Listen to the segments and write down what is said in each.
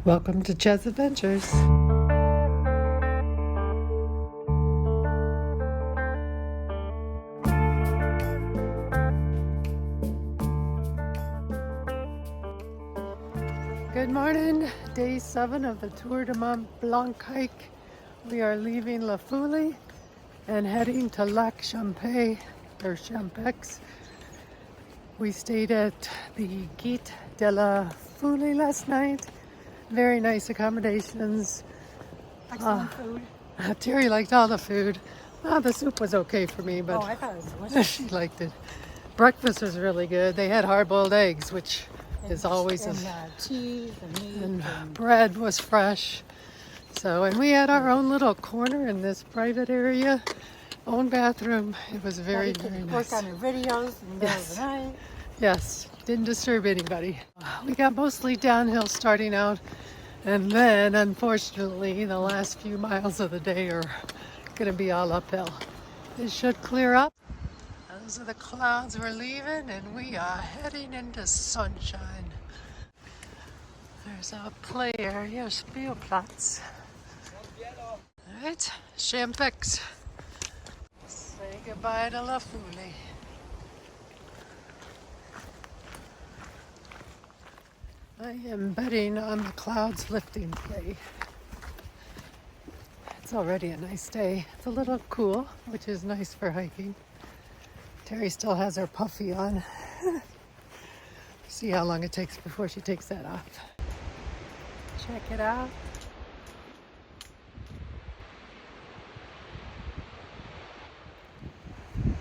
Welcome to Chad's Adventures. Good morning, day 7 of the Tour de Mont Blanc hike. We are leaving La Foule and heading to Lac Champex or Champex. We stayed at the Gîte de la Foule last night. Very nice accommodations. Excellent food. Terry liked all the food. The soup was okay for me, but I thought it was delicious. she liked it. Breakfast was really good. They had hard-boiled eggs, which is always cheese and meat and bread was fresh. So, and we had our own little corner in this private area, own bathroom. It was very, very nice. Work on your videos in the middle of the night. Yes, didn't disturb anybody. We got mostly downhill starting out, and then unfortunately the last few miles of the day are gonna be all uphill. It should clear up. Those are the clouds we're leaving, and we are heading into sunshine. There's a play area, Spielplatz. All right, Champex. Say goodbye to La Foule. I am betting on the clouds lifting today. It's already a nice day. It's a little cool, which is nice for hiking. Terry still has her puffy on. See how long it takes before she takes that off. Check it out.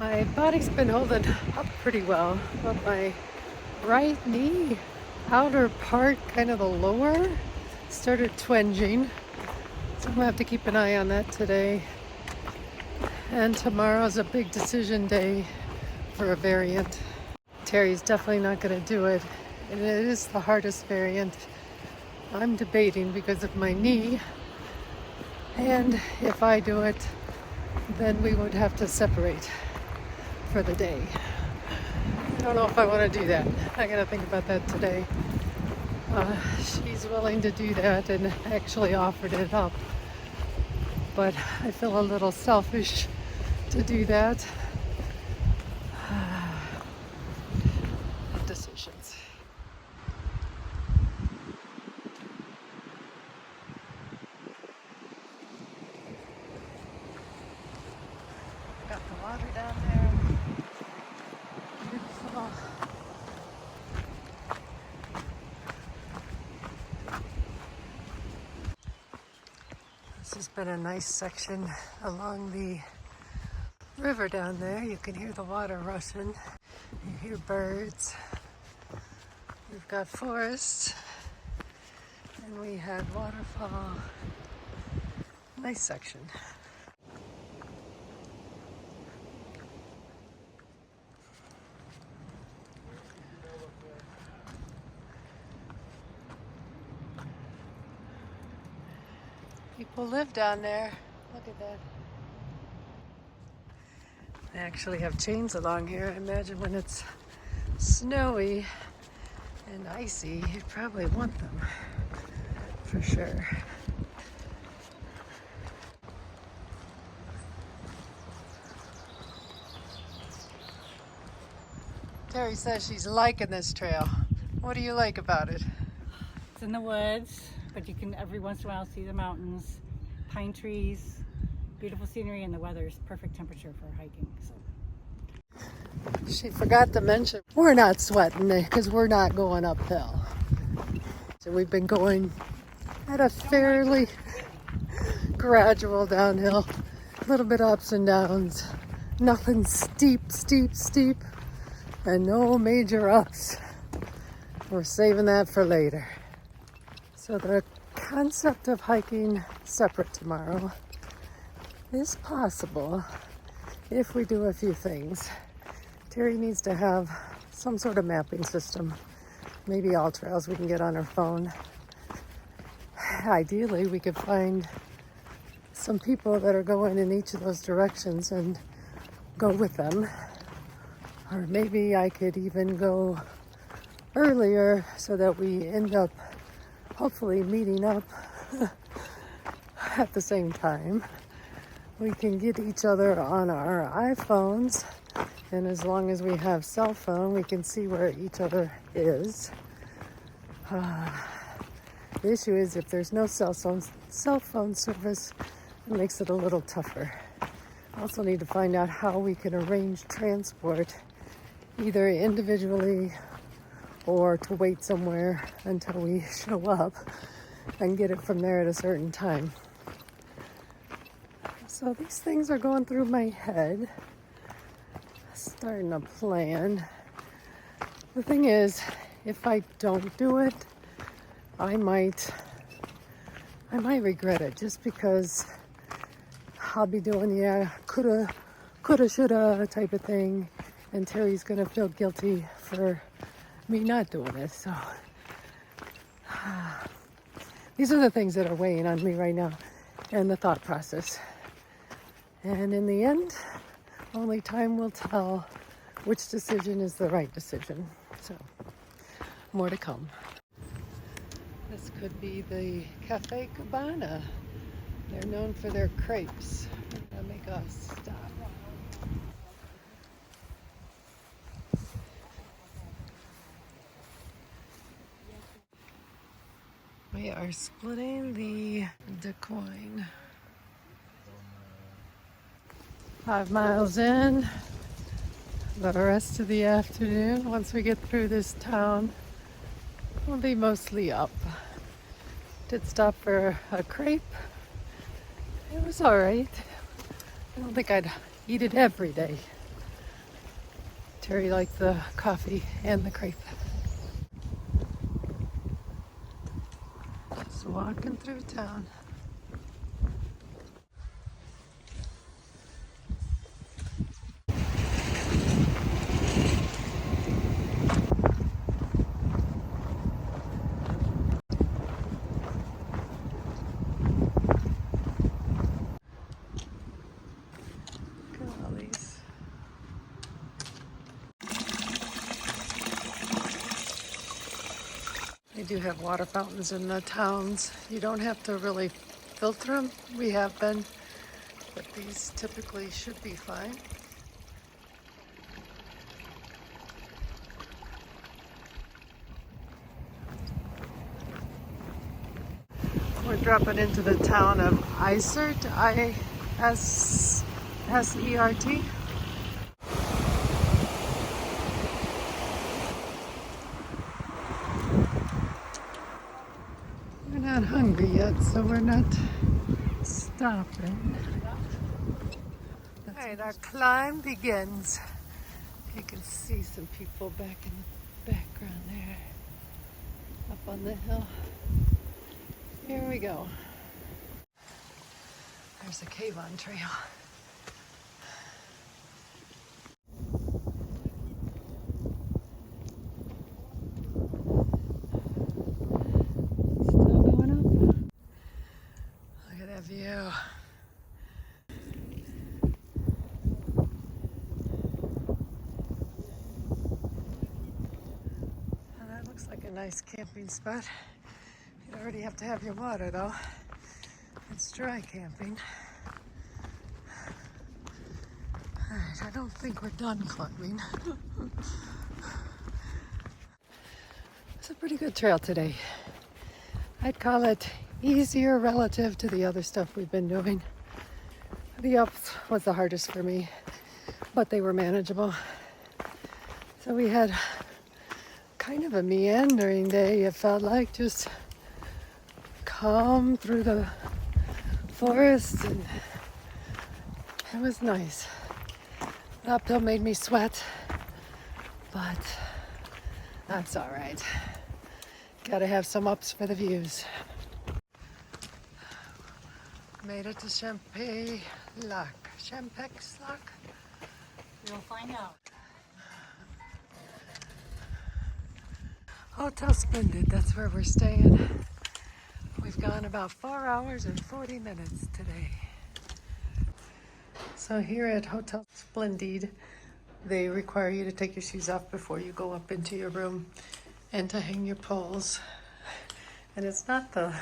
My body's been holding up pretty well, but my right knee outer part, kind of the lower, started twinging. So I'm gonna have to keep an eye on that today. And tomorrow's a big decision day for a variant. Terry's definitely not gonna do it. And it is the hardest variant. I'm debating because of my knee. And if I do it, then we would have to separate for the day. I don't know if I want to do that. I gotta think about that today. She's willing to do that and actually offered it up. But I feel a little selfish to do that. Decisions. Got the water down there. Beautiful. This has been a nice section along the river down there. You can hear the water rushing. You hear birds. We've got forests. And we had waterfall. Nice section. People live down there. Look at that. They actually have chains along here. I imagine when it's snowy and icy, you'd probably want them for sure. Terry says she's liking this trail. What do you like about it? It's in the woods, but you can every once in a while see the mountains, pine trees, beautiful scenery, and the weather is perfect temperature for hiking. So. She forgot to mention we're not sweating because we're not going uphill. So we've been going at a fairly gradual downhill, a little bit ups and downs, nothing steep, and no major ups. We're saving that for later. So the concept of hiking separate tomorrow is possible if we do a few things. Terry needs to have some sort of mapping system, maybe all trails we can get on our phone. Ideally, we could find some people that are going in each of those directions and go with them. Or maybe I could even go earlier so that we end up hopefully meeting up at the same time. We can get each other on our iPhones, and as long as we have cell phone, we can see where each other is. The issue is if there's no cell phone service, it makes it a little tougher. I also need to find out how we can arrange transport, either individually or to wait somewhere until we show up and get it from there at a certain time. So these things are going through my head, starting to plan. The thing is, if I don't do it, I might regret it, just because I'll be doing coulda, shoulda type of thing, and Terry's gonna feel guilty for me not doing it. So these are the things that are weighing on me right now, and the thought process. And in the end, only time will tell which decision is the right decision. So more to come. This could be the Cafe Cabana. They're known for their crepes. They'll make us stop. We are splitting the coin. 5 miles in. The rest of the afternoon, once we get through this town, will be mostly up. Did stop for a crepe. It was alright. I don't think I'd eat it every day. Terry liked the coffee and the crepe. Just walking through town. They do have water fountains in the towns. You don't have to really filter them. We have been, but these typically should be fine. We're dropping into the town of Isert, I-S-S-E-R-T. Not hungry yet, so we're not stopping. All right, our climb begins. You can see some people back in the background there, up on the hill. Here we go. There's a cave-on trail. View. Well, that looks like a nice camping spot. You already have to have your water though. It's dry camping. Alright, I don't think we're done climbing. It's a pretty good trail today. I'd call it easier relative to the other stuff we've been doing. The ups was the hardest for me, but they were manageable. So we had kind of a meandering day. It felt like just come through the forest, and it was nice. The uphill made me sweat, but that's all right. Gotta have some ups for the views. Made it to Champex-Lac. Champex-Lac? You'll find out. Hotel Splendid, that's where we're staying. We've gone about 4 hours and 40 minutes today. So here at Hotel Splendid, they require you to take your shoes off before you go up into your room and to hang your poles. And it's not the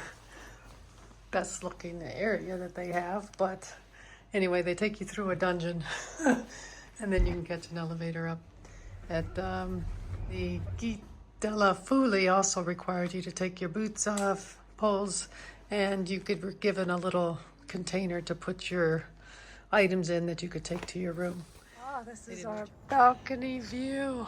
best looking area that they have, but anyway, they take you through a dungeon and then you can catch an elevator up. At the Guide de la Foule also required you to take your boots off, poles, and you could be given a little container to put your items in that you could take to your room. Oh, this is our balcony view.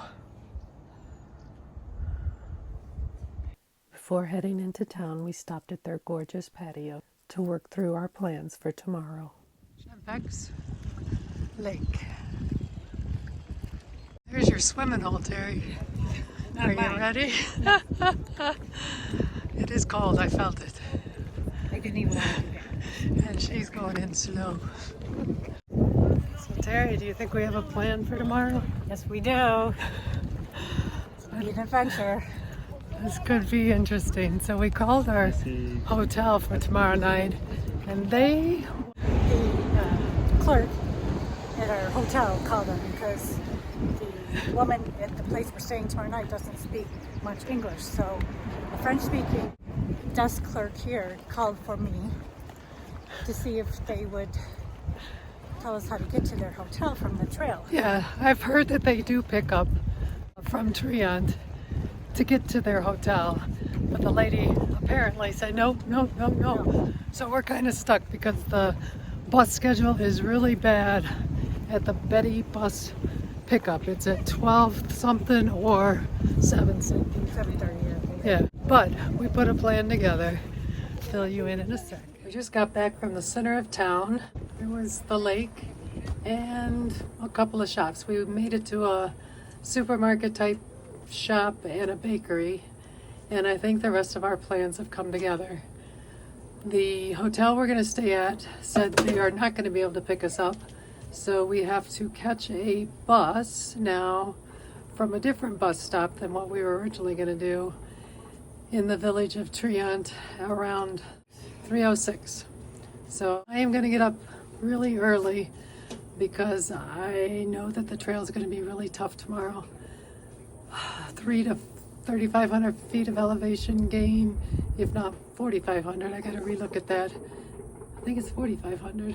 Before heading into town, we stopped at their gorgeous patio to work through our plans for tomorrow. Champex-Lac. There's your swimming hole, Terry. Are you ready? It is cold, I felt it. I didn't even want to do that. And she's going in slow. So Terry, do you think we have a plan for tomorrow? Yes, we do. It's going to be an adventure. This could be interesting. So we called our hotel for tomorrow night, and the clerk at our hotel called us because the woman at the place we're staying tomorrow night doesn't speak much English. So a French-speaking desk clerk here called for me to see if they would tell us how to get to their hotel from the trail. Yeah, I've heard that they do pick up from Triant to get to their hotel, but the lady apparently said no. So we're kind of stuck because the bus schedule is really bad at the Betty bus pickup. It's at 12 something or 7 something. 7:30. Yeah, but we put a plan together. Fill you in a sec. We just got back from the center of town. There was the lake and a couple of shops. We made it to a supermarket type shop and a bakery, and I think the rest of our plans have come together. The hotel we're going to stay at said they are not going to be able to pick us up, so we have to catch a bus now from a different bus stop than what we were originally going to do in the village of Triant around 3:06. So I am going to get up really early because I know that the trail is going to be really tough tomorrow. 3 to 3,500 feet of elevation gain, if not 4,500. I gotta relook at that. I think it's 4,500.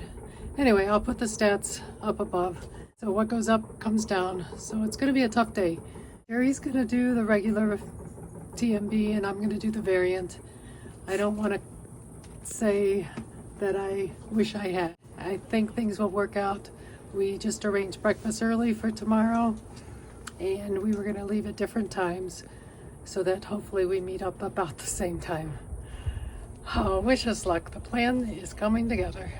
Anyway, I'll put the stats up above. So what goes up comes down. So it's gonna be a tough day. Gary's gonna do the regular TMB and I'm gonna do the variant. I don't want to say that I wish I had. I think things will work out. We just arranged breakfast early for tomorrow, and we were going to leave at different times so that hopefully we meet up about the same time. Oh, wish us luck. The plan is coming together.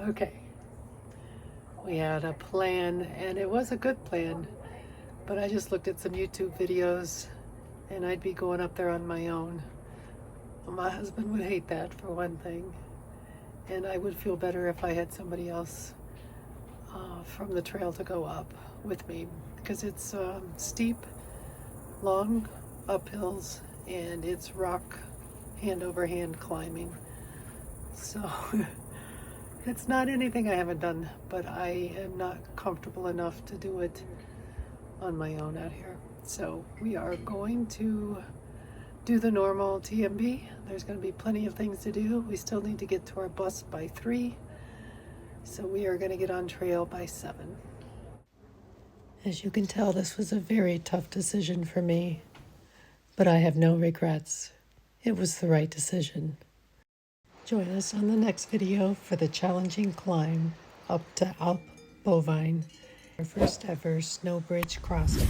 Okay. We had a plan, and it was a good plan, but I just looked at some YouTube videos, and I'd be going up there on my own. My husband would hate that, for one thing. And I would feel better if I had somebody else from the trail to go up with me, because it's steep, long uphills, and it's rock hand over hand climbing. So it's not anything I haven't done, but I am not comfortable enough to do it on my own out here. So we are going to do the normal TMB. There's going to be plenty of things to do. We still need to get to our bus by 3. So we are going to get on trail by 7. As you can tell, this was a very tough decision for me, but I have no regrets. It was the right decision. Join us on the next video for the challenging climb up to Alp Bovine, our first ever snow bridge crossing.